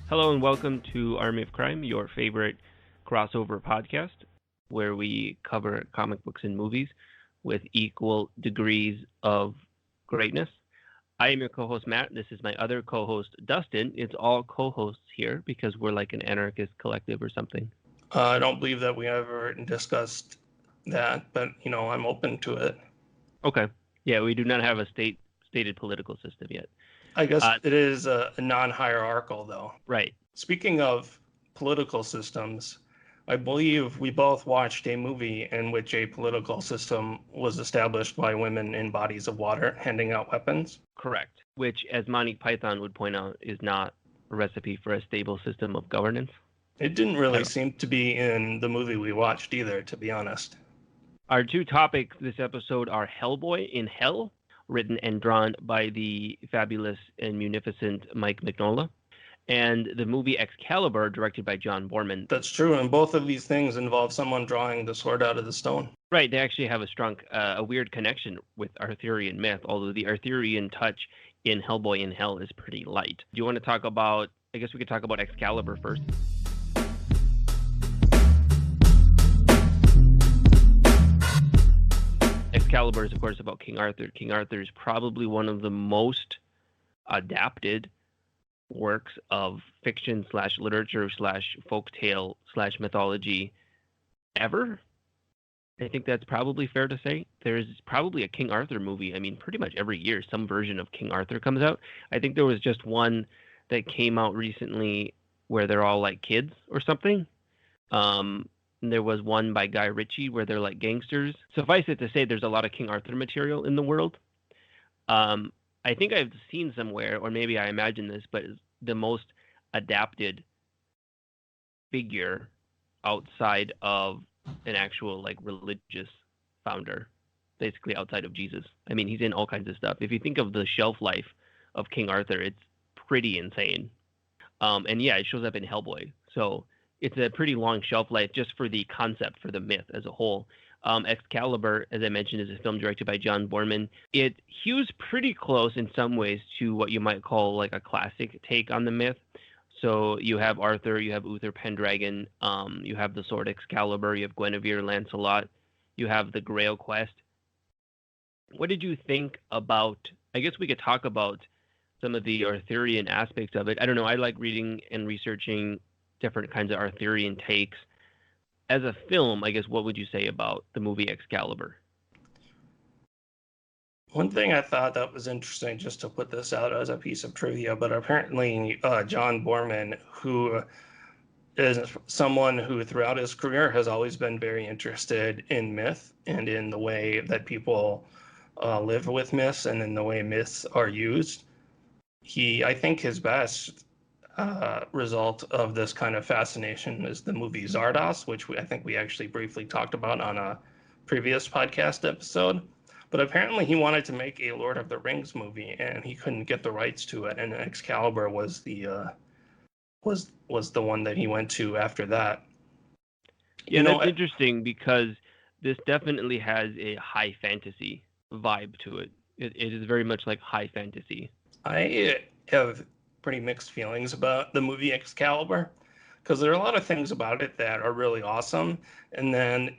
Hello and welcome to Army of Crime, your favorite crossover podcast, where we cover comic books and movies with equal degrees of greatness. I am your co-host, Matt. This is my other co-host, Dustin. It's all co-hosts here because we're like an anarchist collective or something. I don't believe that we ever discussed that, but, I'm open to it. Okay. Yeah, we do not have a stated political system yet. I guess it is a non-hierarchical, though. Right. Speaking of political systems, I believe we both watched a movie in which a political system was established by women in bodies of water handing out weapons. Correct. Which, as Monty Python would point out, is not a recipe for a stable system of governance. It didn't really seem to be in the movie we watched either, to be honest. Our two topics this episode are Hellboy in Hell, written and drawn by the fabulous and munificent Mike Mignola, and the movie Excalibur, directed by John Boorman. That's true, and both of these things involve someone drawing the sword out of the stone. Right, they actually have a weird connection with Arthurian myth, although the Arthurian touch in Hellboy in Hell is pretty light. Do you want to talk about, I guess we could talk about Excalibur first. Excalibur is, of course, about King Arthur. King Arthur is probably one of the most adapted works of fiction / literature / folktale / mythology ever. I think that's probably fair to say. There's probably a King Arthur movie. I mean, pretty much every year some version of King Arthur comes out. I think there was just one that came out recently where they're all like kids or something. There was one by Guy Ritchie where they're like gangsters. Suffice it to say, there's a lot of King Arthur material in the world. I think I've seen somewhere, or maybe I imagine this, but the most adapted figure outside of an actual like religious founder, basically outside of Jesus. I mean, he's in all kinds of stuff. If you think of the shelf life of King Arthur, it's pretty insane. And yeah, it shows up in Hellboy. So it's a pretty long shelf life just for the concept, for the myth as a whole. Excalibur, as I mentioned, is a film directed by John Boorman. It hews pretty close in some ways to what you might call like a classic take on the myth. So you have Arthur, you have Uther Pendragon, you have the sword Excalibur, you have Guinevere, Lancelot, you have the Grail quest. What did you think about, I guess we could talk about some of the Arthurian aspects of it. I don't know, I like reading and researching different kinds of Arthurian takes. As a film, I guess, what would you say about the movie Excalibur? One thing I thought that was interesting, just to put this out as a piece of trivia, but apparently John Boorman, who is someone who throughout his career has always been very interested in myth and in the way that people live with myths and in the way myths are used. I think his best result of this kind of fascination is the movie Zardos, which I think we actually briefly talked about on a previous podcast episode. But apparently he wanted to make a Lord of the Rings movie and he couldn't get the rights to it, and Excalibur was the one that he went to after that. Yeah, that's interesting because this definitely has a high fantasy vibe to it. It is very much like high fantasy. I have pretty mixed feelings about the movie Excalibur because there are a lot of things about it that are really awesome, and then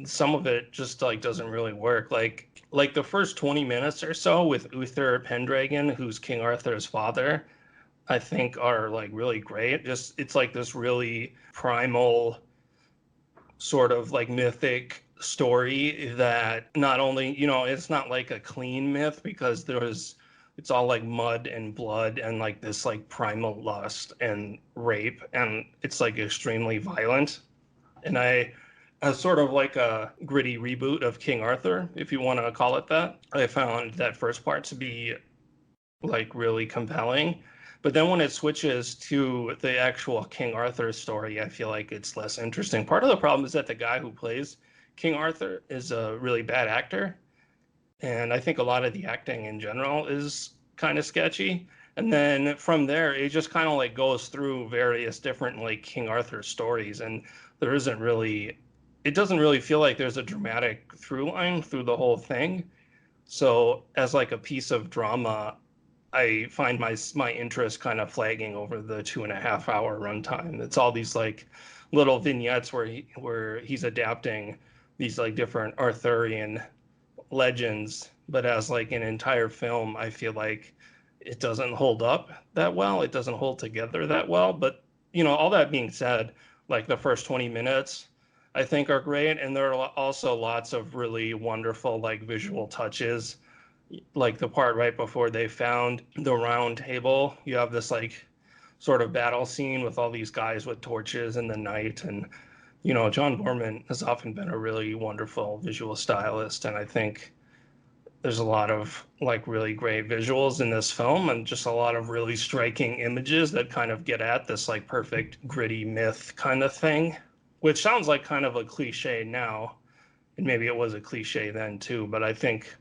some of it just like doesn't really work. Like the first 20 minutes or so with Uther Pendragon, who's King Arthur's father, I think are like really great. It's like this really primal sort of like mythic story that not only, it's not like a clean myth because it's all like mud and blood and like this like primal lust and rape, and it's like extremely violent. And as sort of like a gritty reboot of King Arthur, if you want to call it that, I found that first part to be like really compelling. But then when it switches to the actual King Arthur story, I feel like it's less interesting. Part of the problem is that the guy who plays King Arthur is a really bad actor. And I think a lot of the acting in general is kind of sketchy. And then from there, it just kind of like goes through various different like King Arthur stories. And it doesn't really feel like there's a dramatic through line through the whole thing. So as like a piece of drama, I find my interest kind of flagging over the 2.5 hour runtime. It's all these like little vignettes where he's adapting these like different Arthurian legends, but as like an entire film, I feel like it doesn't hold up that well. It doesn't hold together that well. But all that being said, like the first 20 minutes, I think are great, and there are also lots of really wonderful like visual touches, like the part right before they found the round table. You have this like sort of battle scene with all these guys with torches in the night, and John Boorman has often been a really wonderful visual stylist, and I think there's a lot of like really great visuals in this film and just a lot of really striking images that kind of get at this like perfect gritty myth kind of thing, which sounds like kind of a cliche now, and maybe it was a cliche then too, but I think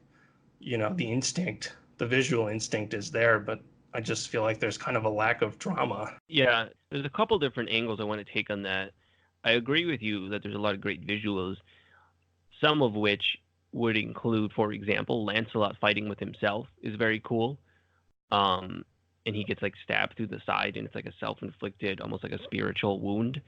the visual instinct is there, but I just feel like there's kind of a lack of drama. Yeah, there's a couple different angles I want to take on that. I agree with you that there's a lot of great visuals, some of which would include, for example, Lancelot fighting with himself is very cool. And he gets like stabbed through the side, and it's like a self-inflicted, almost like a spiritual wound.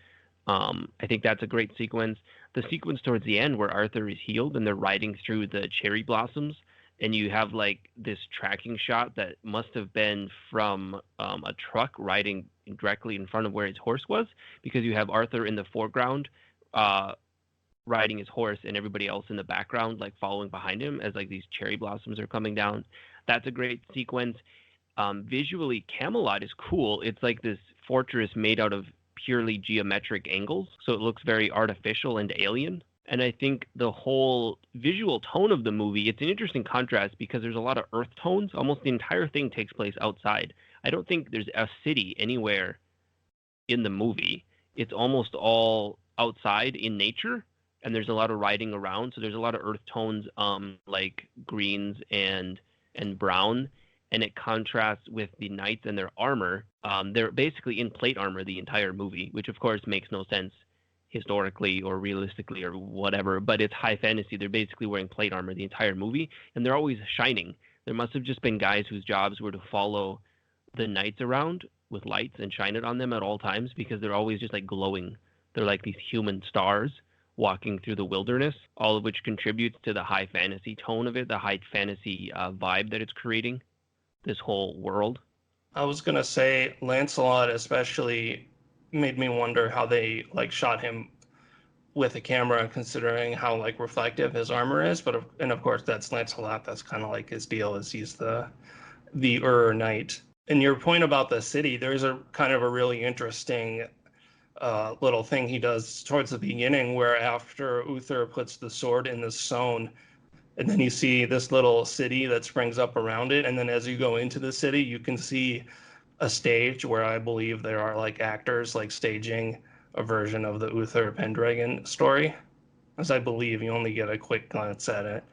I think that's a great sequence. The sequence towards the end where Arthur is healed and they're riding through the cherry blossoms, and you have like this tracking shot that must have been from a truck riding directly in front of where his horse was, because you have Arthur in the foreground riding his horse and everybody else in the background like following behind him as like these cherry blossoms are coming down. That's a great sequence. Visually, Camelot is cool. It's like this fortress made out of purely geometric angles, so it looks very artificial and alien. And I think the whole visual tone of the movie, it's an interesting contrast because there's a lot of earth tones. Almost the entire thing takes place outside. I don't think there's a city anywhere in the movie. It's almost all outside in nature, and there's a lot of riding around. So there's a lot of earth tones, like greens and brown, and it contrasts with the knights and their armor. They're basically in plate armor the entire movie, which of course makes no sense historically or realistically or whatever, but it's high fantasy. They're basically wearing plate armor the entire movie, and they're always shining. There must have just been guys whose jobs were to follow the knights around with lights and shine it on them at all times, because they're always just like glowing. They're like these human stars walking through the wilderness, all of which contributes to the high fantasy tone of it, the high fantasy vibe that it's creating, this whole world. I was gonna say Lancelot especially made me wonder how they like shot him with a camera, considering how like reflective his armor is. And of course that's Lancelot. That's kind of like his deal, is he's the knight. And your point about the city, there's a kind of a really interesting little thing he does towards the beginning, where after Uther puts the sword in the stone, and then you see this little city that springs up around it, and then as you go into the city, you can see a stage where I believe there are like actors like staging a version of the Uther Pendragon story, as I believe you only get a quick glance at it.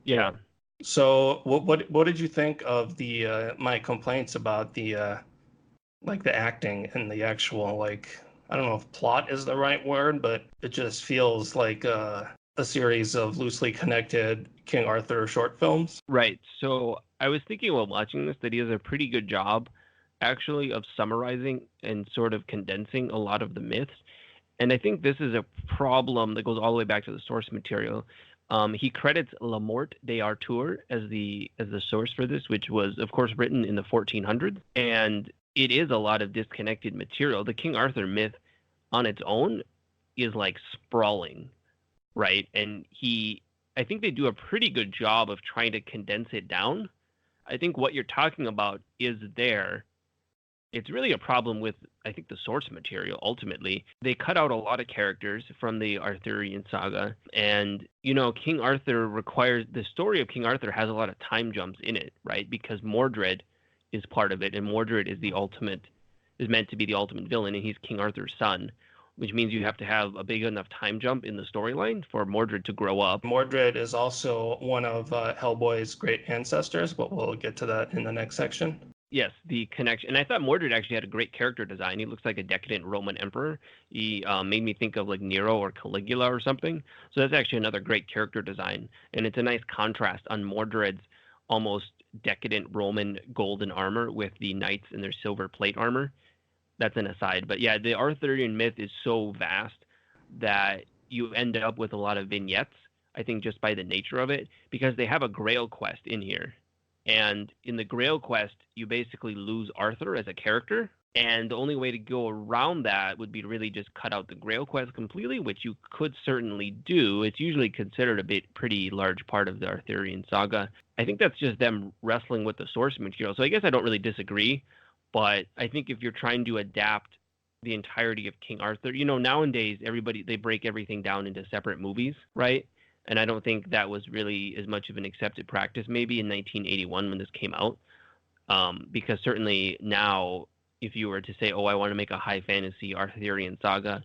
Yeah. So what did you think of the my complaints about the like the acting and the actual, like, I don't know if plot is the right word, but it just feels like a series of loosely connected King Arthur short films? Right. So I was thinking while watching this that he does a pretty good job actually of summarizing and sort of condensing a lot of the myths. And I think this is a problem that goes all the way back to the source material. He credits La Morte d'Arthur as the source for this, which was, of course, written in the 1400s. And it is a lot of disconnected material. The King Arthur myth on its own is like sprawling, right? And I think they do a pretty good job of trying to condense it down. I think what you're talking about is there. It's really a problem with, I think, the source material. Ultimately, they cut out a lot of characters from the Arthurian saga, and King Arthur the story of King Arthur has a lot of time jumps in it, right? Because Mordred is part of it, and Mordred is meant to be the ultimate villain, and he's King Arthur's son, which means you have to have a big enough time jump in the storyline for Mordred to grow up. Mordred is also one of Hellboy's great ancestors, but we'll get to that in the next section. Yes, the connection. And I thought Mordred actually had a great character design. He looks like a decadent Roman emperor. He made me think of like Nero or Caligula or something. So that's actually another great character design. And it's a nice contrast on Mordred's almost decadent Roman golden armor with the knights in their silver plate armor. That's an aside. But yeah, the Arthurian myth is so vast that you end up with a lot of vignettes, I think, just by the nature of it, because they have a Grail quest in here. And in the Grail quest, you basically lose Arthur as a character. And the only way to go around that would be to really just cut out the Grail quest completely, which you could certainly do. It's usually considered a pretty large part of the Arthurian saga. I think that's just them wrestling with the source material. So I guess I don't really disagree. But I think if you're trying to adapt the entirety of King Arthur, nowadays they break everything down into separate movies, right? And I don't think that was really as much of an accepted practice maybe in 1981 when this came out. Because certainly now, if you were to say, oh, I want to make a high fantasy Arthurian saga,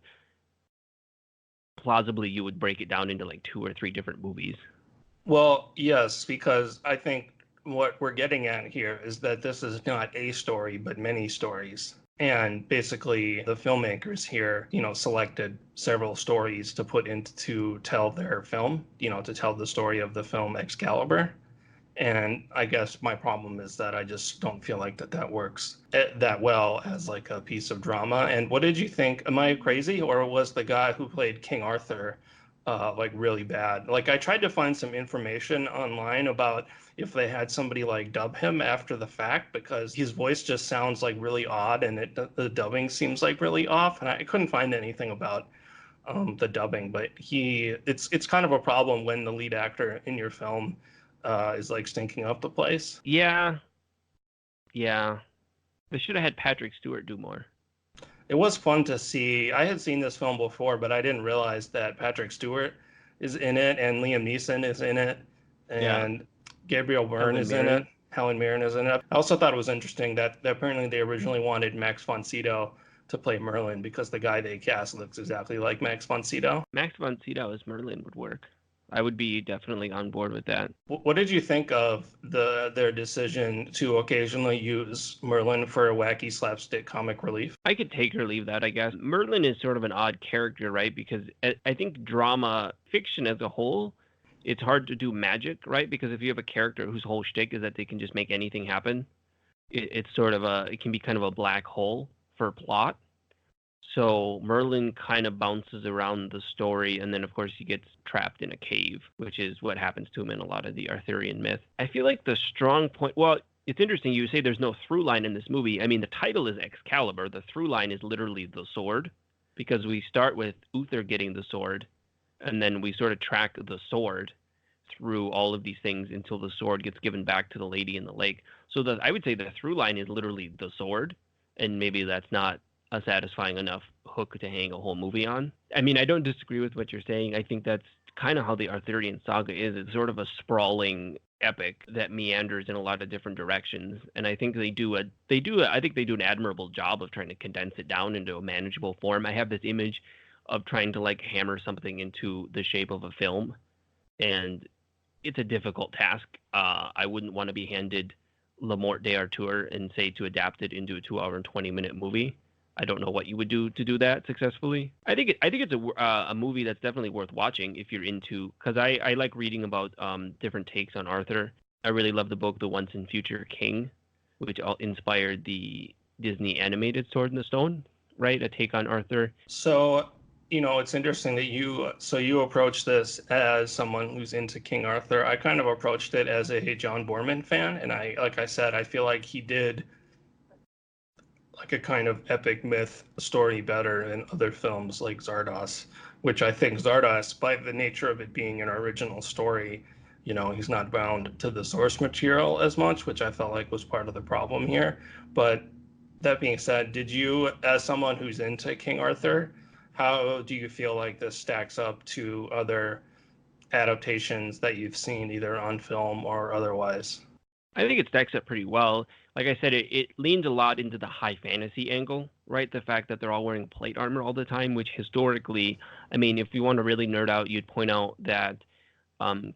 plausibly you would break it down into like 2 or 3 different movies. Well, yes, because I think what we're getting at here is that this is not a story, but many stories. And basically, the filmmakers here, selected several stories to put into to tell their film, to tell the story of the film Excalibur. And I guess my problem is that I just don't feel like that works that well as like a piece of drama. And what did you think? Am I crazy, or was the guy who played King Arthur like really bad? Like, I tried to find some information online about if they had somebody like dub him after the fact, because his voice just sounds like really odd, and the dubbing seems like really off. And I couldn't find anything about the dubbing, but it's kind of a problem when the lead actor in your film is like stinking up the place. Yeah. They should have had Patrick Stewart do more. It was fun to see. I had seen this film before, but I didn't realize that Patrick Stewart is in it, and Liam Neeson is in it, and Gabriel Byrne is in it. Helen Mirren is in it. I also thought it was interesting that apparently they originally wanted Max von Sydow to play Merlin because the guy they cast looks exactly like Max von Sydow. Max von Sydow as Merlin would work. I would be definitely on board with that. What did you think of their decision to occasionally use Merlin for a wacky slapstick comic relief? I could take or leave that, I guess. Merlin is sort of an odd character, right? Because I think drama fiction as a whole, it's hard to do magic, right? Because if you have a character whose whole shtick is that they can just make anything happen, it can be kind of a black hole for plot. So Merlin kind of bounces around the story, and then of course he gets trapped in a cave, which is what happens to him in a lot of the Arthurian myth. I feel like the strong point, well, it's interesting you say there's no through line in this movie. I mean, the title is Excalibur. The through line is literally the sword, because we start with Uther getting the sword, and then we sort of track the sword through all of these things until the sword gets given back to the lady in the lake. So I would say the through line is literally the sword, and maybe that's not a satisfying enough hook to hang a whole movie on. I mean, I don't disagree with what you're saying. I think that's kind of how the Arthurian saga is. It's sort of a sprawling epic that meanders in a lot of different directions, and I think they do an admirable job of trying to condense it down into a manageable form. I have this image of trying to like hammer something into the shape of a film, and it's a difficult task. I wouldn't want to be handed La Mort d'Arthur and say to adapt it into a 2-hour and 20-minute movie. I don't know what you would do to do that successfully. I think it's a movie that's definitely worth watching if you're into, because I like reading about different takes on Arthur. I really love the book The Once and Future King, which inspired the Disney animated Sword in the Stone, right? A take on Arthur. So, it's interesting that you approach this as someone who's into King Arthur. I kind of approached it as a John Boorman fan, and like I said, I feel like he did like a kind of epic myth story better than other films like Zardos, which I think Zardos, by the nature of it being an original story, he's not bound to the source material as much, which I felt like was part of the problem here. But that being said, did you, as someone who's into King Arthur, how do you feel like this stacks up to other adaptations that you've seen either on film or otherwise? I think it stacks up pretty well. Like I said, it leans a lot into the high fantasy angle, right? The fact that they're all wearing plate armor all the time, which historically, I mean, if you want to really nerd out, you'd point out that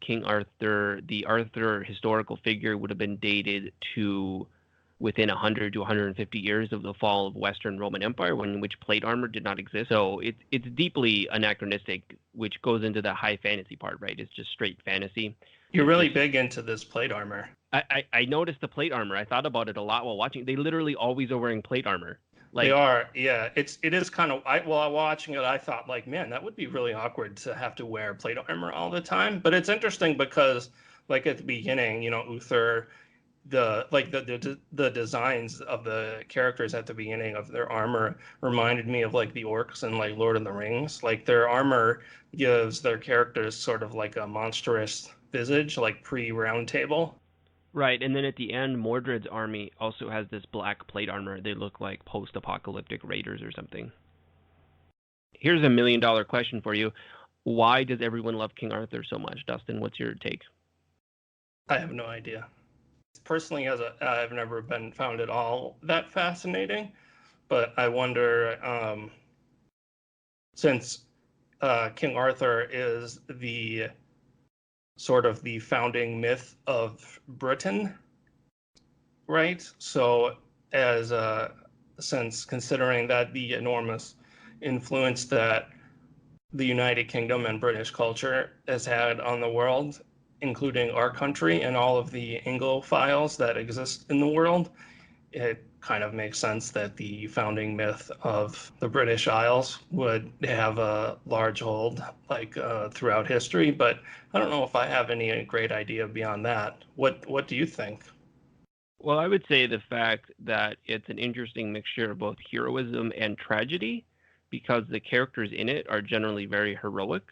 King Arthur, the Arthur historical figure, would have been dated to within 100 to 150 years of the fall of Western Roman Empire, in which plate armor did not exist. So it's deeply anachronistic, which goes into the high fantasy part, right? It's just straight fantasy. You're really big into this plate armor. I noticed the plate armor. I thought about it a lot while watching. They literally always are wearing plate armor. They Like, are, yeah. It is kind of. While watching it, I thought like, man, that would be really awkward to have to wear plate armor all the time. But it's interesting because, like at the beginning, Uther, the designs of the characters at the beginning of their armor reminded me of like the orcs in like Lord of the Rings. Like their armor gives their characters sort of like a monstrous visage, like pre-Round Table. right, and then at the end, Mordred's army also has this black plate armor. They look like post-apocalyptic raiders or something. Here's a $1 million question for you. Why does everyone love King Arthur so much? Dustin, what's your take? I have no idea. Personally, I've never been found at all that fascinating, but I wonder, since King Arthur is the sort of the founding myth of Britain, right? So, as since considering that the enormous influence that the United Kingdom and British culture has had on the world, including our country and all of the Anglophiles that exist in the world, it kind of makes sense that the founding myth of the British Isles would have a large hold throughout history. But I don't know if I have any great idea beyond that. What do you think? Well, I would say the fact that it's an interesting mixture of both heroism and tragedy, because the characters in it are generally very heroic,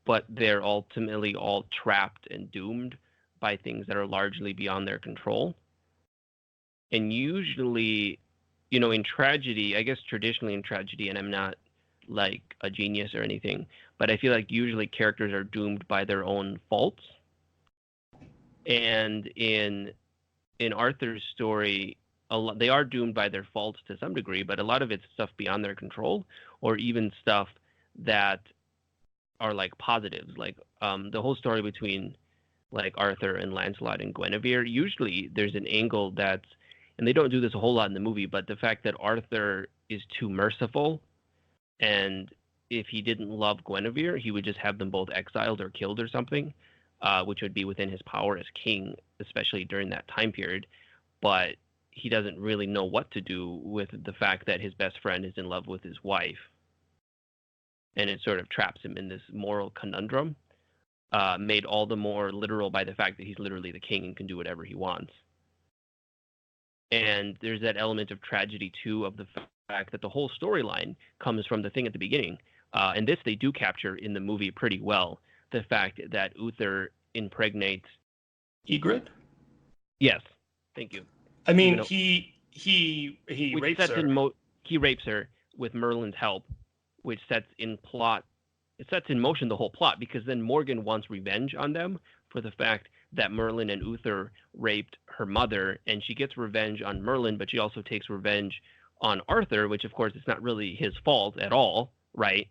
but they're ultimately all trapped and doomed by things that are largely beyond their control. And usually, in tragedy, I guess traditionally in tragedy, and I'm not like a genius or anything, but I feel like usually characters are doomed by their own faults. And in Arthur's story, they are doomed by their faults to some degree, but a lot of it's stuff beyond their control, or even stuff that are like positives. Like the whole story between like Arthur and Lancelot and Guinevere, usually there's an angle that's, and they don't do this a whole lot in the movie, but the fact that Arthur is too merciful, and if he didn't love Guinevere, he would just have them both exiled or killed or something, which would be within his power as king, especially during that time period. But he doesn't really know what to do with the fact that his best friend is in love with his wife. And it sort of traps him in this moral conundrum, made all the more literal by the fact that he's literally the king and can do whatever he wants. And there's that element of tragedy, too, of the fact that the whole storyline comes from the thing at the beginning. And this they do capture in the movie pretty well. The fact that Uther impregnates Ygritte? Yes, thank you. I mean, he rapes her. He rapes her with Merlin's help, which sets in motion the whole plot, because then Morgan wants revenge on them for the fact that Merlin and Uther raped her mother, and she gets revenge on Merlin, but she also takes revenge on Arthur, which of course is not really his fault at all, right?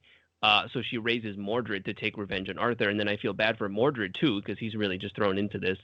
So she raises Mordred to take revenge on Arthur, and then I feel bad for Mordred too, because he's really just thrown into this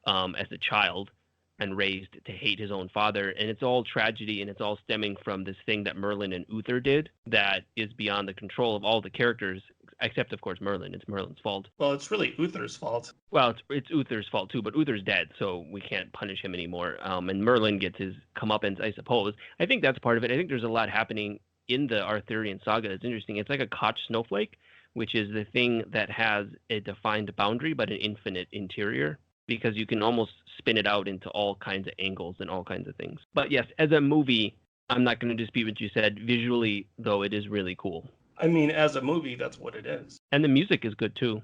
as a child and raised to hate his own father. And it's all tragedy, and it's all stemming from this thing that Merlin and Uther did that is beyond the control of all the characters, except, of course, Merlin. It's Merlin's fault. Well, it's really Uther's fault. Well, it's Uther's fault, too, but Uther's dead, so we can't punish him anymore. And Merlin gets his comeuppance, I suppose. I think that's part of it. I think there's a lot happening in the Arthurian saga that's interesting. It's like a Koch snowflake, which is the thing that has a defined boundary but an infinite interior, because you can almost spin it out into all kinds of angles and all kinds of things. But yes, as a movie, I'm not going to dispute what you said. Visually, though, it is really cool. I mean, as a movie, that's what it is. And the music is good, too.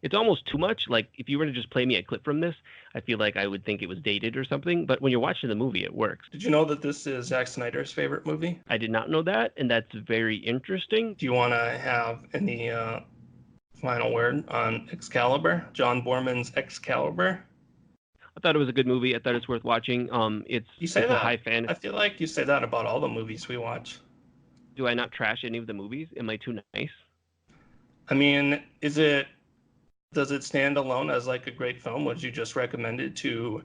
It's almost too much. Like, if you were to just play me a clip from this, I feel like I would think it was dated or something. But when you're watching the movie, it works. Did you know that this is Zack Snyder's favorite movie? I did not know that, and that's very interesting. Do you want to have any final word on Excalibur? John Boorman's Excalibur? I thought it was a good movie. I thought it's worth watching. It's a high fantasy. I feel like you say that about all the movies we watch. Do I not trash any of the movies? Am I too nice? I mean, does it stand alone as like a great film? Would you just recommend it to,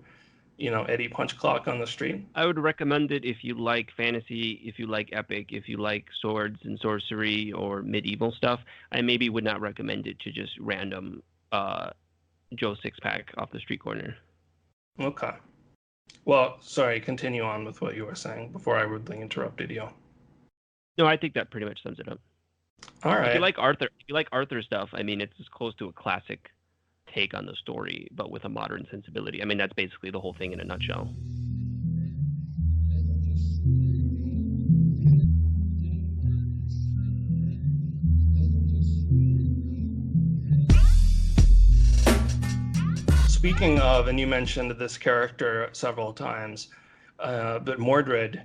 Eddie Punchclock on the street? I would recommend it if you like fantasy, if you like epic, if you like swords and sorcery or medieval stuff. I maybe would not recommend it to just random Joe Sixpack off the street corner. Okay. Well, sorry, continue on with what you were saying before I rudely interrupted you. No, I think that pretty much sums it up. All right. If you like Arthur stuff, I mean, it's as close to a classic take on the story, but with a modern sensibility. I mean, that's basically the whole thing in a nutshell. Speaking of, and you mentioned this character several times, but Mordred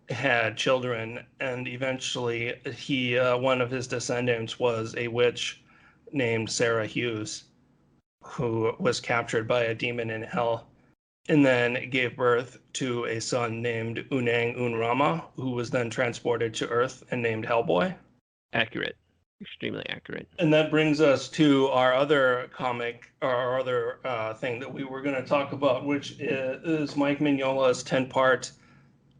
had children, and eventually one of his descendants was a witch named Sarah Hughes, who was captured by a demon in hell, and then gave birth to a son named Unang Unrama, who was then transported to Earth and named Hellboy. Accurate. Extremely accurate. And that brings us to our other comic, or our other thing that we were going to talk about, which is Mike Mignola's 10-part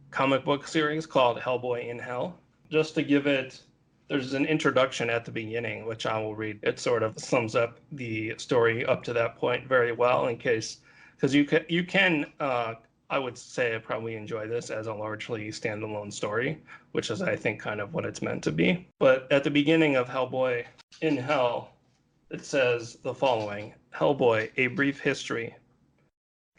comic book series called Hellboy in Hell. Just to give it, there's an introduction at the beginning, which I will read. It sort of sums up the story up to that point very well, in case, because you can I would say I probably enjoy this as a largely standalone story, which is, I think, kind of what it's meant to be. But at the beginning of Hellboy in Hell, it says the following: Hellboy, a brief history.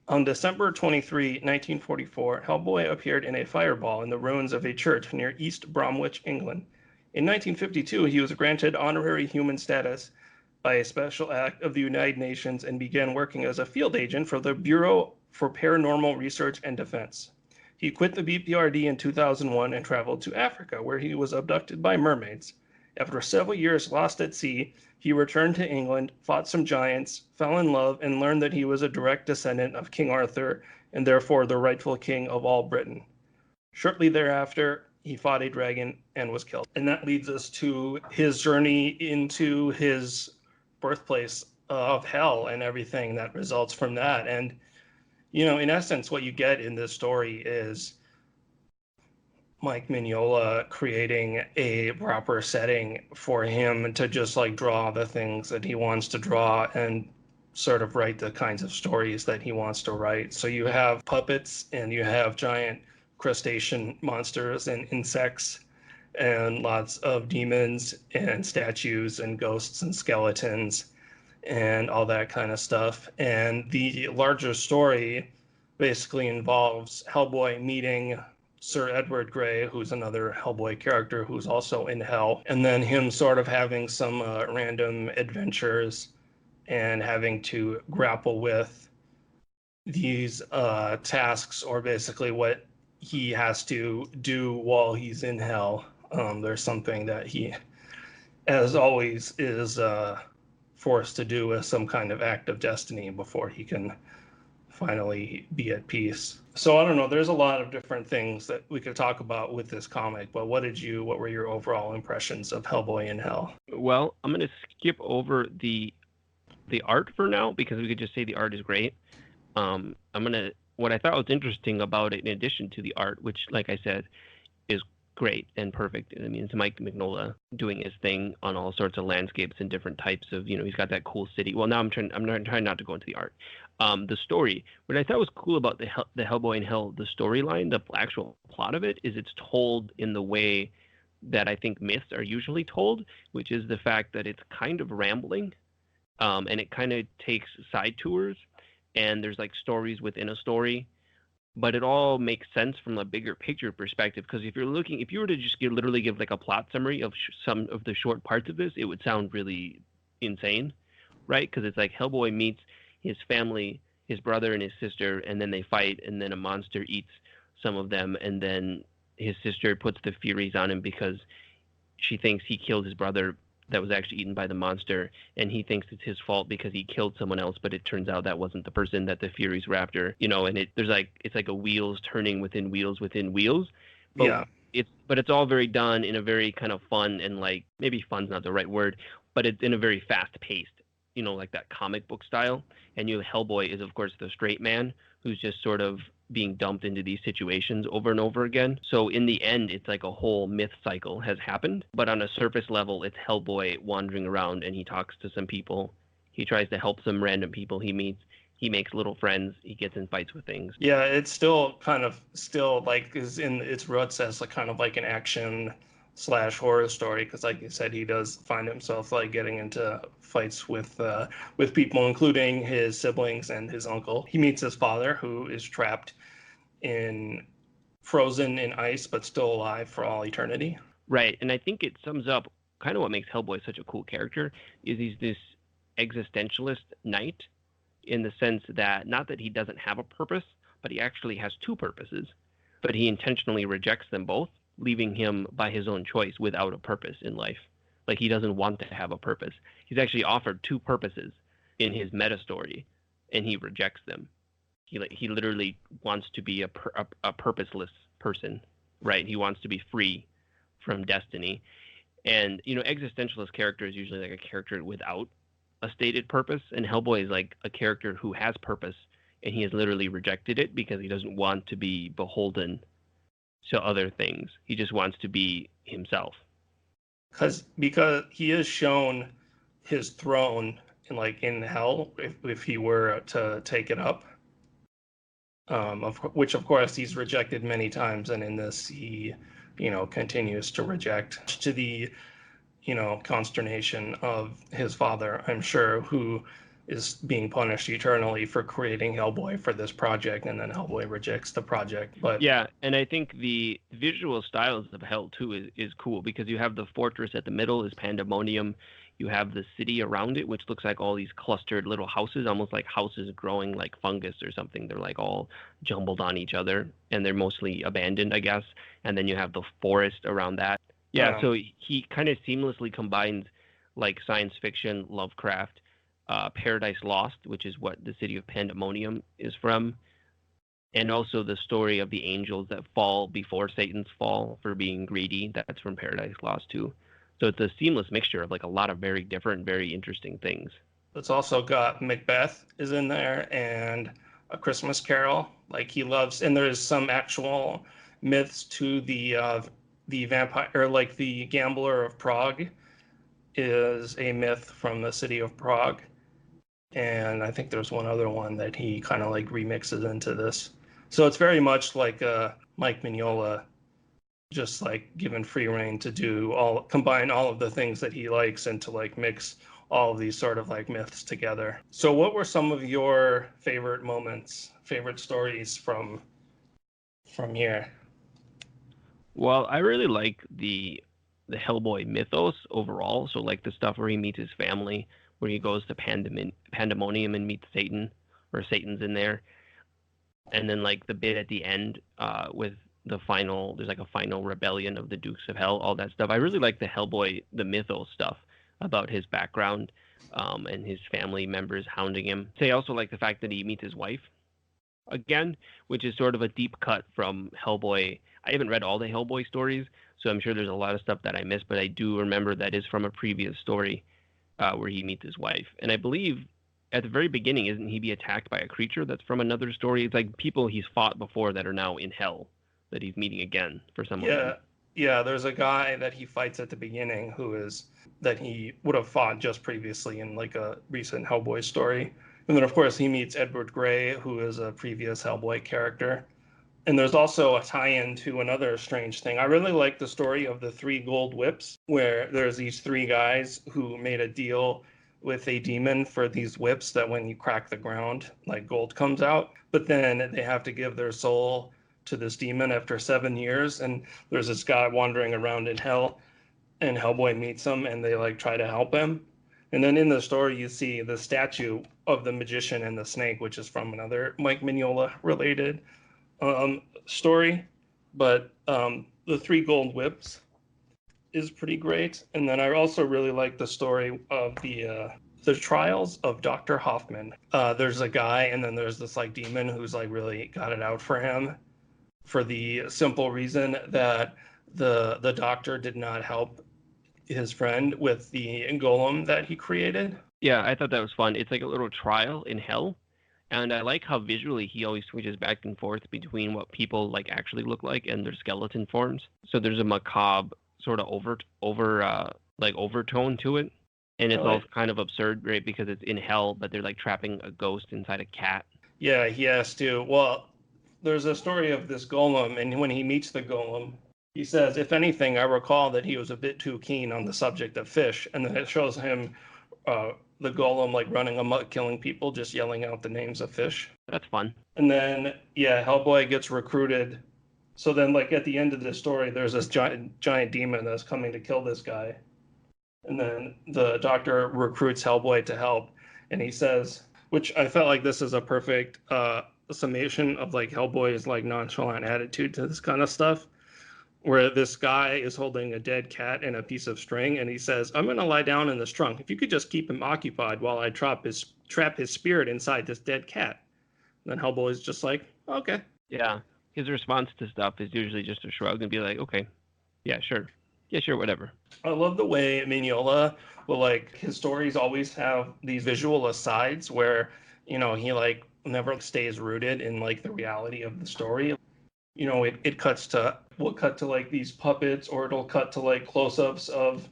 On December 23, 1944, Hellboy appeared in a fireball in the ruins of a church near East Bromwich, England. In 1952, he was granted honorary human status by a special act of the United Nations and began working as a field agent for the Bureau for Paranormal Research and Defense. He quit the BPRD in 2001 and traveled to Africa, where he was abducted by mermaids. After several years lost at sea, he returned to England, fought some giants, fell in love, and learned that he was a direct descendant of King Arthur and therefore the rightful king of all Britain. Shortly thereafter, he fought a dragon and was killed. And that leads us to his journey into his birthplace of hell and everything that results from that. And, you know, in essence, what you get in this story is Mike Mignola creating a proper setting for him to just like draw the things that he wants to draw and sort of write the kinds of stories that he wants to write. So you have puppets and you have giant crustacean monsters and insects and lots of demons and statues and ghosts and skeletons and all that kind of stuff. And the larger story basically involves Hellboy meeting Sir Edward Grey, who's another Hellboy character who's also in hell, and then him sort of having some random adventures and having to grapple with these tasks, or basically what he has to do while he's in hell. There's something that he, as always, is forced to do as some kind of act of destiny before he can finally be at peace. So I don't know, there's a lot of different things that we could talk about with this comic, but what were your overall impressions of Hellboy in Hell? Well, I'm going to skip over the art for now, because we could just say the art is great. What I thought was interesting about it, in addition to the art, which, like I said, is great and perfect. I mean, it's Mike Mignola doing his thing on all sorts of landscapes and different types of, he's got that cool city. Well, now I'm trying not to go into the art. The story, what I thought was cool about the Hellboy in Hell, the storyline, the actual plot of it, is it's told in the way that I think myths are usually told, which is the fact that it's kind of rambling, and it kind of takes side tours, and there's like stories within a story, but it all makes sense from a bigger picture perspective. Because if you were to just literally give like a plot summary of some of the short parts of this, it would sound really insane, right? Because it's like Hellboy meets his family, his brother and his sister, and then they fight, and then a monster eats some of them, and then his sister puts the Furies on him because she thinks he killed his brother that was actually eaten by the monster, and he thinks it's his fault because he killed someone else, but it turns out that wasn't the person that the Furies were after, and it's like a wheels turning within wheels within wheels. But Yeah. It's all very done in a very kind of fun, and like, maybe fun's not the right word, but it's in a very fast paced, like that comic book style. And Hellboy is, of course, the straight man who's just sort of being dumped into these situations over and over again. So in the end, it's like a whole myth cycle has happened. But on a surface level, it's Hellboy wandering around, and he talks to some people. He tries to help some random people he meets. Yeah. makes little friends. He gets in fights with things. Yeah, it's still kind of still like is in its roots as like kind of like an action slash horror story because like you said he does find himself like getting into fights with people including his siblings and his uncle. He meets his father who is trapped in frozen in ice but still alive for all eternity. Right, and I think it sums up kind of what makes Hellboy such a cool character is he's this existentialist knight in the sense that not that he doesn't have a purpose, but he actually has two purposes, but he intentionally rejects them both, leaving him by his own choice without a purpose in life. Like he doesn't want to have a purpose. He's actually offered two purposes in his meta story, and he rejects them. He literally wants to be a purposeless person, right? He wants to be free from destiny. And existentialist character is usually like a character without a stated purpose, and Hellboy is like a character who has purpose, and he has literally rejected it because he doesn't want to be beholden to other things. He just wants to be himself. Because he is shown his throne in hell if he were to take it up. Which of course he's rejected many times, and in this he, continues to reject to the, consternation of his father, I'm sure, who is being punished eternally for creating Hellboy for this project, and then Hellboy rejects the project. But yeah, and I think the visual styles of Hell too is cool because you have the fortress at the middle is pandemonium. You have the city around it, which looks like all these clustered little houses, almost like houses growing like fungus or something. They're like all jumbled on each other, and they're mostly abandoned, I guess. And then you have the forest around that. Yeah, so he kind of seamlessly combines like science fiction, Lovecraft, Paradise Lost, which is what the city of Pandemonium is from, and also the story of the angels that fall before Satan's fall for being greedy. That's from Paradise Lost too. So it's a seamless mixture of like a lot of very different, very interesting things. it's also got Macbeth is in there and A Christmas Carol. Like he loves, and there's some actual myths to the vampire, or like the Gambler of Prague is a myth from the city of Prague. And I think there's one other one that he kind of like remixes into this. So it's very much like Mike Mignola, just like given free reign to combine all of the things that he likes and to like mix all of these sort of like myths together. So what were some of your favorite moments, favorite stories from here? Well, I really like the Hellboy mythos overall. So like the stuff where he meets his family, where he goes to Pandemonium and meets Satan, or Satan's in there, and then like the bit at the end with there's like a final rebellion of the Dukes of Hell, all that stuff. I really like the Hellboy, the mythos stuff about his background and his family members hounding him. So I also like the fact that he meets his wife again, which is sort of a deep cut from Hellboy. I haven't read all the Hellboy stories, so I'm sure there's a lot of stuff that I missed, but I do remember that is from a previous story where he meets his wife. And I believe at the very beginning, isn't he be attacked by a creature that's from another story? It's like people he's fought before that are now in hell that he's meeting again for some of them. Yeah, there's a guy that he fights at the beginning that he would have fought just previously in like a recent Hellboy story. And then of course he meets Edward Grey, who is a previous Hellboy character. And there's also a tie-in to another strange thing. I really like the story of the 3 gold whips, where there's these 3 guys who made a deal with a demon for these whips that when you crack the ground, like gold comes out. But then they have to give their soul to this demon after 7 years. And there's this guy wandering around in hell, and Hellboy meets him, and they like try to help him. And then in the story, you see the statue of the magician and the snake, which is from another Mike Mignola related story. But the 3 gold whips is pretty great. And then I also really like the story of the trials of Dr. Hoffman. There's a guy, and then there's this like demon who's like really got it out for him, for the simple reason that the doctor did not help his friend with the golem that he created. Yeah, I thought that was fun. It's like a little trial in hell. And I like how visually he always switches back and forth between what people like actually look like and their skeleton forms. So there's a macabre sort of overtone to it. And it's Oh, all kind of absurd, right? Because it's in hell, but they're like trapping a ghost inside a cat. yeah, he has to. Well, there's a story of this golem, and when he meets the golem, he says, if anything, I recall that he was a bit too keen on the subject of fish. And then it shows him, the golem, like running amok, killing people, just yelling out the names of fish. That's fun. And then, yeah, Hellboy gets recruited. So then, like, at the end of the story, there's this giant demon that's coming to kill this guy. And then the doctor recruits Hellboy to help. And he says, which I felt like this is a perfect summation of like Hellboy's like nonchalant attitude to this kind of stuff, where this guy is holding a dead cat and a piece of string, and he says, I'm going to lie down in this trunk. If you could just keep him occupied while I trap his spirit inside this dead cat. And then Hellboy's just like, okay. Yeah. His response to stuff is usually just a shrug and be like, okay, yeah, sure. Yeah, sure, whatever. I love the way Mignola will, like, his stories always have these visual asides where, you know, he like never stays rooted in like the reality of the story. You know, we'll cut to like these puppets, or it'll cut to like close-ups of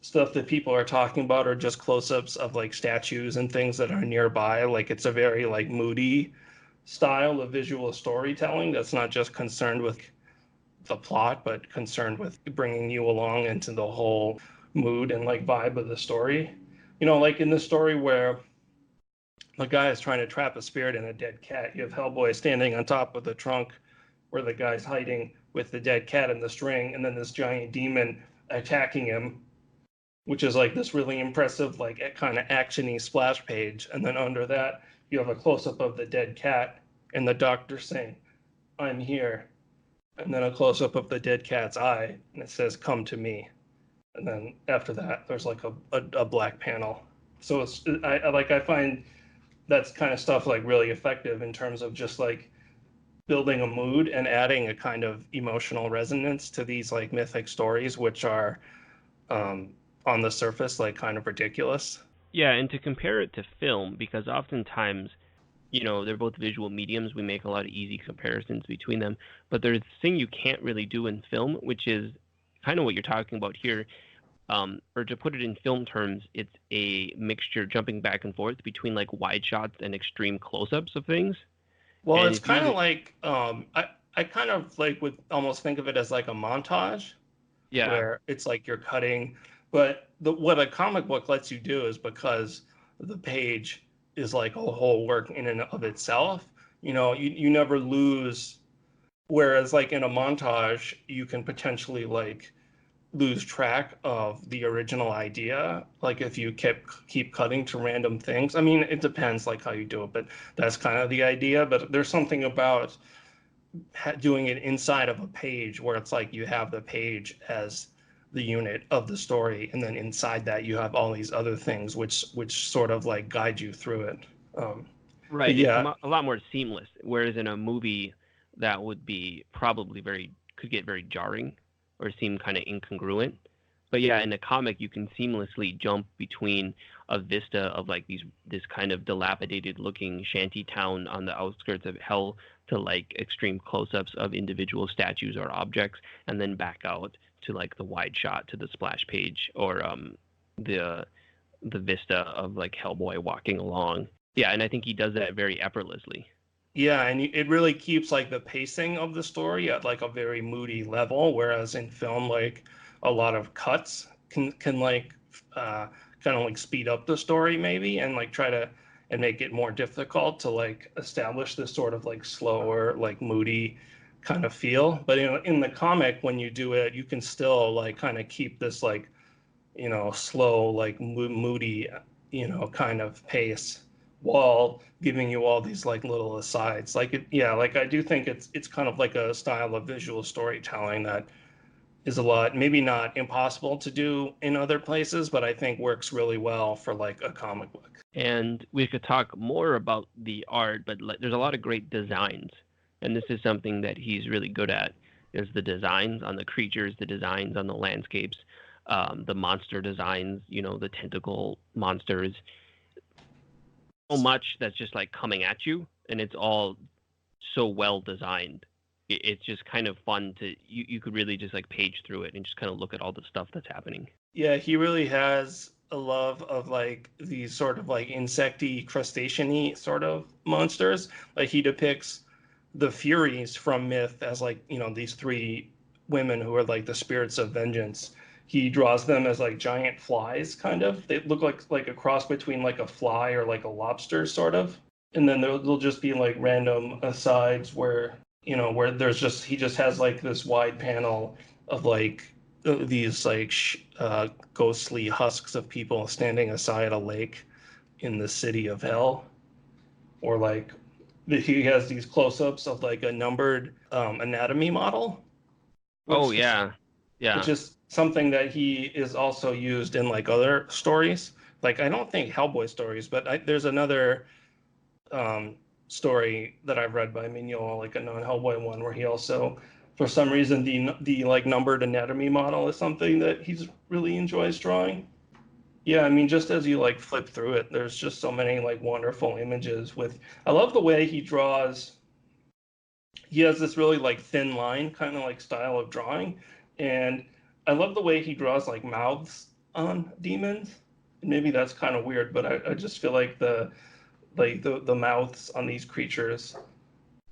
stuff that people are talking about, or just close-ups of like statues and things that are nearby. Like, it's a very like moody style of visual storytelling that's not just concerned with the plot, but concerned with bringing you along into the whole mood and like vibe of the story. You know, like in the story where the guy is trying to trap a spirit in a dead cat, you have Hellboy standing on top of the trunk where the guy's hiding with the dead cat and the string, and then this giant demon attacking him, which is like this really impressive, like kind of actiony splash page. And then under that, you have a close-up of the dead cat and the doctor saying, I'm here. And then a close-up of the dead cat's eye, and it says, come to me. And then after that, there's like a black panel. So I find that's kind of stuff like really effective in terms of just like building a mood and adding a kind of emotional resonance to these like mythic stories, which are on the surface like kind of ridiculous. Yeah, and to compare it to film, because oftentimes, you know, they're both visual mediums. We make a lot of easy comparisons between them. But there's this thing you can't really do in film, which is kind of what you're talking about here. Or to put it in film terms, it's a mixture jumping back and forth between like wide shots and extreme close-ups of things. Well, And it's if you, kind of like I kind of like would almost think of it as like a montage, yeah, where it's like you're cutting. But what a comic book lets you do is, because the page is like a whole work in and of itself, you know, you never lose. Whereas like in a montage, you can potentially like lose track of the original idea, like if you keep cutting to random things. I mean, it depends like how you do it, but that's kind of the idea. But there's something about doing it inside of a page where it's like you have the page as the unit of the story, and then inside that you have all these other things which sort of like guide you through it. right. It's Yeah, a lot more seamless. Whereas in a movie, that would be probably could get very jarring or seem kind of incongruent. But yeah, in a comic, you can seamlessly jump between a vista of like this kind of dilapidated looking shanty town on the outskirts of hell to like extreme close-ups of individual statues or objects, and then back out to like the wide shot to the splash page, or the vista of like Hellboy walking along. Yeah, and I think he does that very effortlessly. yeah, and it really keeps like the pacing of the story at like a very moody level, whereas in film, like a lot of cuts can like kind of like speed up the story maybe, and like try to and make it more difficult to like establish this sort of like slower, like moody kind of feel. But in the comic, when you do it, you can still like kind of keep this like, you know, slow, like moody, you know, kind of pace, while giving you all these like little asides. Like yeah, like I do think it's kind of like a style of visual storytelling that is a lot, maybe not impossible to do in other places, but I think works really well for like a comic book. And we could talk more about the art, but there's a lot of great designs, and this is something that he's really good at. There's the designs on the creatures, the designs on the landscapes, the monster designs, you know, the tentacle monsters. So much that's just like coming at you, and it's all so well designed. it's just kind of fun to you could really just like page through it and just kind of look at all the stuff that's happening. Yeah, he really has a love of like these sort of like insecty, crustacean-y sort of monsters. Like he depicts the Furies from myth as like, these three women who are like the spirits of vengeance. He draws them as like giant flies, kind of. They look like a cross between like a fly or like a lobster, sort of. And then there'll just be like random asides where where he just has like this wide panel of like these like ghostly husks of people standing aside a lake in the city of hell, or like he has these close-ups of like a numbered anatomy model, Oh which yeah, which yeah. is something that he is also used in like other stories. Like I don't think Hellboy stories, but there's another um, story that I've read by Mignola, like a non-Hellboy one, where he also, for some reason, the like numbered anatomy model is something that he's really enjoys drawing. Yeah, I mean, just as you like flip through it, there's just so many like wonderful images with. I love the way he draws. He has this really like thin line kind of like style of drawing, and I love the way he draws like mouths on demons. And maybe that's kind of weird, but I just feel like the mouths on these creatures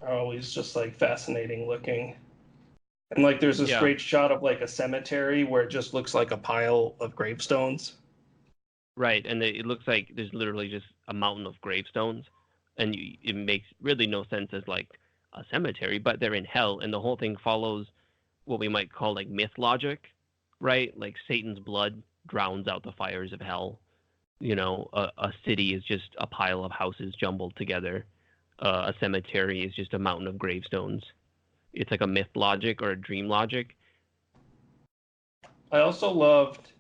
are always just like fascinating looking. And like there's this Yeah. great shot of like a cemetery where it just looks like a pile of gravestones. Right, and it looks like there's literally just a mountain of gravestones, and it makes really no sense as like a cemetery, but they're in hell, and the whole thing follows what we might call like myth logic, right? Like Satan's blood drowns out the fires of hell. A city is just a pile of houses jumbled together. A cemetery is just a mountain of gravestones. It's like a myth logic or a dream logic. I also loved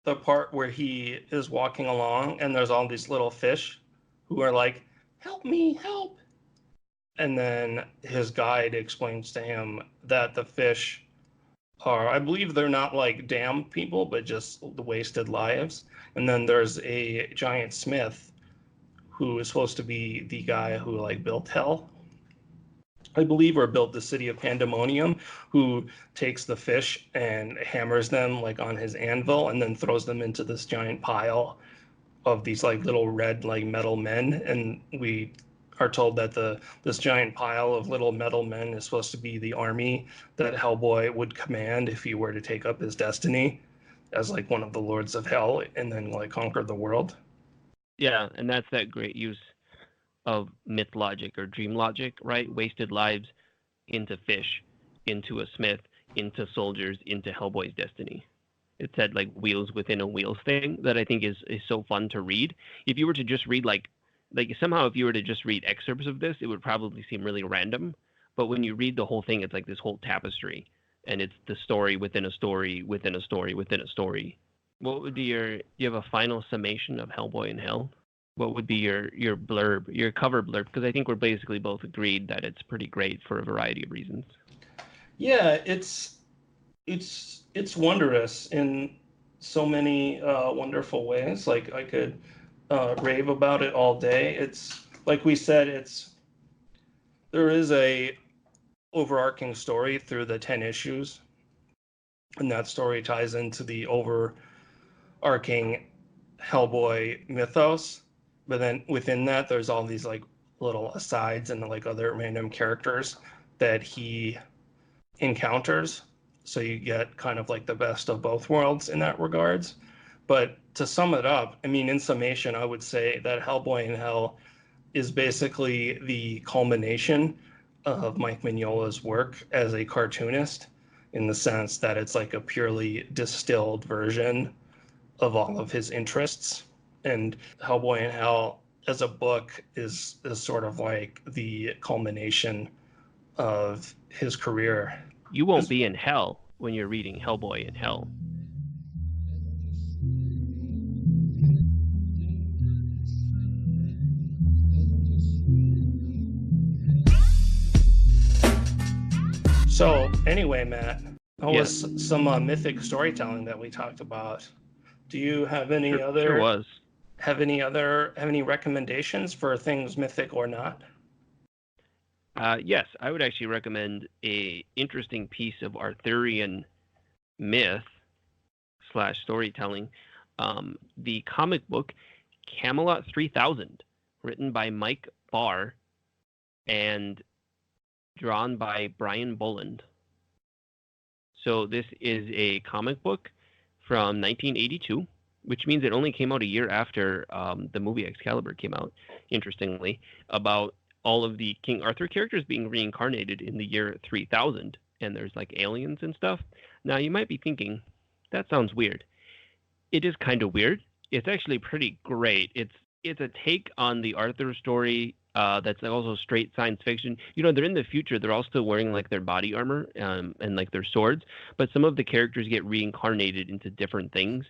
the part where he is walking along and there's all these little fish who are like, "Help me, help." And then his guide explains to him that the fish are, I believe they're not like damned people, but just the wasted lives. And then there's a giant smith who is supposed to be the guy who like built hell, I believe, or built the city of Pandemonium, who takes the fish and hammers them like on his anvil and then throws them into this giant pile of these like little red like metal men. And we are told that this giant pile of little metal men is supposed to be the army that Hellboy would command if he were to take up his destiny as like one of the lords of hell and then like conquer the world. Yeah, and that's that great use of myth logic or dream logic, right? Wasted lives into fish, into a smith, into soldiers, into Hellboy's destiny. It's that like wheels within a wheels thing that I think is so fun to read. If you were to just read like somehow if you were to just read excerpts of this, it would probably seem really random. But when you read the whole thing, it's like this whole tapestry, and it's the story within a story within a story within a story. What would be do you have a final summation of Hellboy in Hell? What would be your blurb, your cover blurb? Because I think we're basically both agreed that it's pretty great for a variety of reasons. Yeah, it's wondrous in so many wonderful ways. Like I could rave about it all day. It's like we said, there is a overarching story through the 10 issues, and that story ties into the overarching Hellboy mythos. But then within that, there's all these like little asides and like other random characters that he encounters. So you get kind of like the best of both worlds in that regards. But to sum it up, I mean, in summation, I would say that Hellboy in Hell is basically the culmination of Mike Mignola's work as a cartoonist, in the sense that it's like a purely distilled version of all of his interests. And Hellboy in Hell as a book is sort of like the culmination of his career. You won't be in hell when you're reading Hellboy in Hell. So anyway, Matt, that Yes, was some mythic storytelling that we talked about. Do you have any sure other was. have any recommendations for things mythic or not? Yes, I would actually recommend a interesting piece of Arthurian myth / storytelling. The comic book Camelot 3000, written by Mike Barr and drawn by Brian Bolland. So this is a comic book from 1982, which means it only came out a year after the movie Excalibur came out, interestingly, about all of the King Arthur characters being reincarnated in the year 3000, and there's like aliens and stuff. Now, you might be thinking, that sounds weird. It is kind of weird. It's actually pretty great. It's a take on the Arthur story that's also straight science fiction. They're in the future. They're all still wearing like their body armor and like their swords, but some of the characters get reincarnated into different things.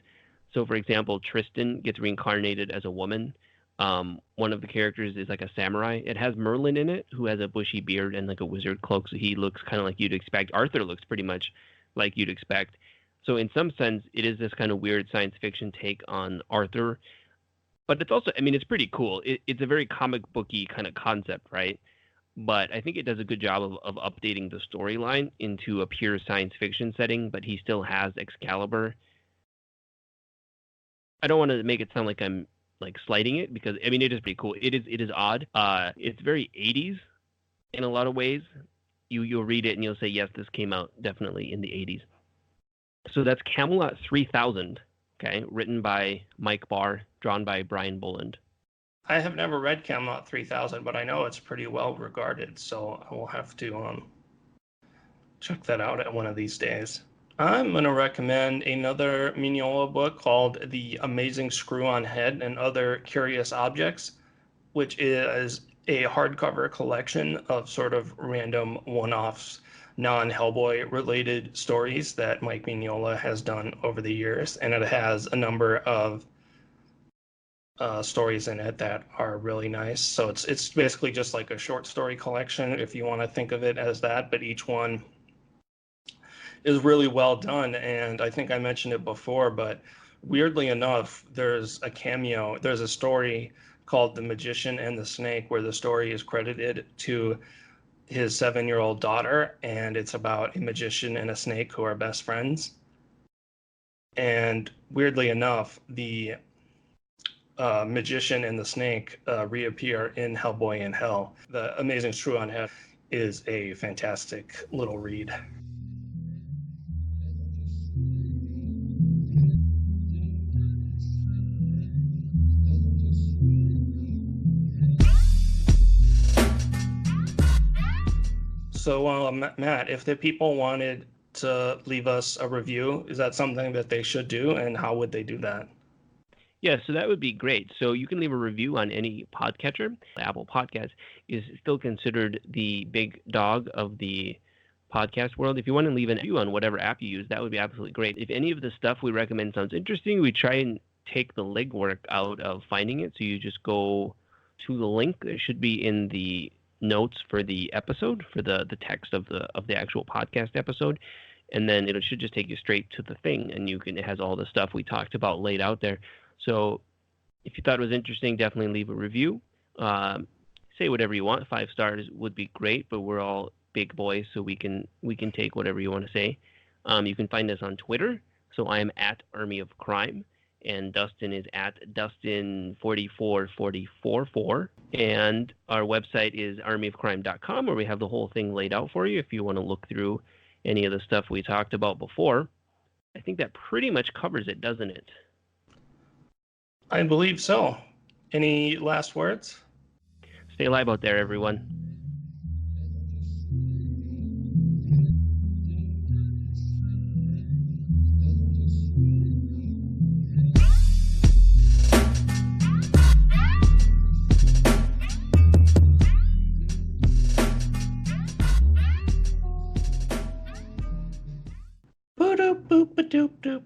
So, for example, Tristan gets reincarnated as a woman. One of the characters is like a samurai. It has Merlin in it, who has a bushy beard and like a wizard cloak, so he looks kind of like you'd expect. Arthur looks pretty much like you'd expect. So in some sense, it is this kind of weird science fiction take on Arthur. But it's also, it's pretty cool. It's a very comic booky kind of concept, right? But I think it does a good job of updating the storyline into a pure science fiction setting, but he still has Excalibur. I don't want to make it sound like I'm like slighting it, because it is pretty cool. It is odd. It's very 80s in a lot of ways. You'll read it and you'll say, yes, this came out definitely in the 80s. So that's Camelot 3000, okay, written by Mike Barr, drawn by Brian Bolland. I have never read Camelot 3000, but I know it's pretty well regarded, so I will have to check that out at one of these days. I'm going to recommend another Mignola book called The Amazing Screw-On Head and Other Curious Objects, which is a hardcover collection of sort of random one-offs, non-Hellboy related stories that Mike Mignola has done over the years, and it has a number of stories in it that are really nice. So it's basically just like a short story collection, if you want to think of it as that, but each one is really well done. And I think I mentioned it before, but weirdly enough, there's a story called The Magician and the Snake, where the story is credited to his 7-year-old daughter, and it's about a magician and a snake who are best friends. And weirdly enough, the magician and the snake reappear in Hellboy in Hell. The Amazing Screw-On Head is a fantastic little read. So, Matt, if the people wanted to leave us a review, is that something that they should do, and how would they do that? Yeah, so that would be great. So you can leave a review on any podcatcher. Apple Podcast is still considered the big dog of the podcast world. If you want to leave a review on whatever app you use, that would be absolutely great. If any of the stuff we recommend sounds interesting, we try and take the legwork out of finding it. So you just go to the link that should be in the notes for the episode, for the text of the actual podcast episode, and then it should just take you straight to the thing, and it has all the stuff we talked about laid out there. So if you thought it was interesting, definitely leave a review. Say whatever you want. 5 stars would be great, but we're all big boys, so we can take whatever you want to say. You can find us on Twitter. So I am at Army of Crime, and Dustin is at Dustin44444. And our website is armyofcrime.com, where we have the whole thing laid out for you if you want to look through any of the stuff we talked about before. I think that pretty much covers it, doesn't it? I believe so. Any last words? Stay alive out there, everyone. Boop, boop, boop, doop, doop.